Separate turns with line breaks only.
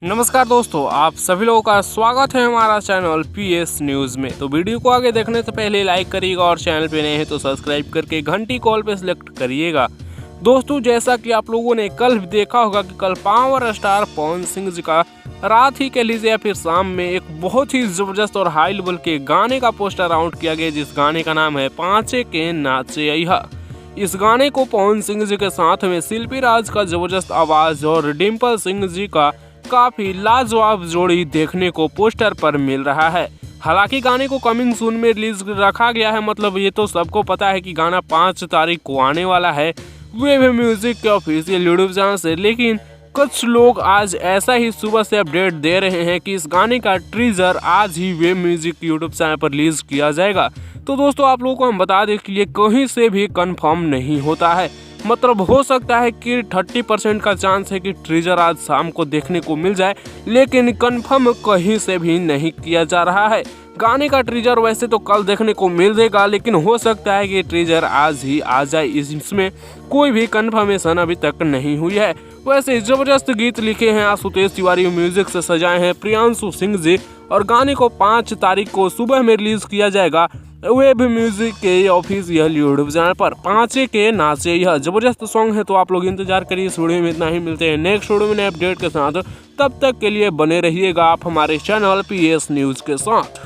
नमस्कार दोस्तों, आप सभी लोगों का स्वागत है हमारा चैनल पीएस न्यूज़ में। तो वीडियो को आगे देखने से पहले लाइक करिएगा और चैनल पे नए हैं तो सब्सक्राइब करके घंटी कॉल पे सिलेक्ट करिएगा। दोस्तों, जैसा कि आप लोगों ने कल भी देखा होगा कि कल पावर स्टार पवन सिंह जी का रात ही कह लीजिए या फिर शाम में एक बहुत ही ज़बरदस्त और हाई लेवल के गाने का पोस्टर आउट किया गया, जिस गाने का नाम है पाँचे के नाचे अइहा। इस गाने को पवन सिंह जी के साथ में शिल्पी राज का जबरदस्त आवाज़ और डिम्पल सिंह जी का काफी लाजवाब जोड़ी देखने को पोस्टर पर मिल रहा है। हालांकि गाने को कमिंग सून में रिलीज रखा गया है, मतलब ये तो सबको पता है कि गाना 5 तारीख को आने वाला है वेव म्यूजिक के ऑफिशियल यूट्यूब चैनल से। लेकिन कुछ लोग आज ऐसा ही सुबह से अपडेट दे रहे हैं कि इस गाने का ट्रीजर आज ही वेव म्यूजिक यूट्यूब चैनल पर रिलीज किया जाएगा। तो दोस्तों, आप लोगों को हम बता दें कि ये कहीं से भी कंफर्म नहीं होता है, मतलब हो सकता है कि 30% का चांस है कि ट्रीजर आज शाम को देखने को मिल जाए, लेकिन कंफर्म कहीं से भी नहीं किया जा रहा है। गाने का ट्रीजर वैसे तो कल देखने को मिल जाएगा, लेकिन हो सकता है कि ट्रीजर आज ही आ जाए, इसमें कोई भी कंफर्मेशन अभी तक नहीं हुई है। वैसे जबरदस्त गीत लिखे हैं आशुतोष तिवारी, म्यूजिक से सजाए हैं प्रियांशु सिंह जी, और गाने को 5 तारीख को सुबह में रिलीज किया जाएगा वेब म्यूजिक के ऑफिशियल यूट्यूब चैनल पर। पाँचे के नाचे यह जबरदस्त सॉन्ग है, तो आप लोग इंतजार करिए। इस वीडियो में इतना ही, मिलते हैं नेक्स्ट वीडियो में नए अपडेट के साथ। तब तक के लिए बने रहिएगा आप हमारे चैनल पीएस न्यूज़ के साथ।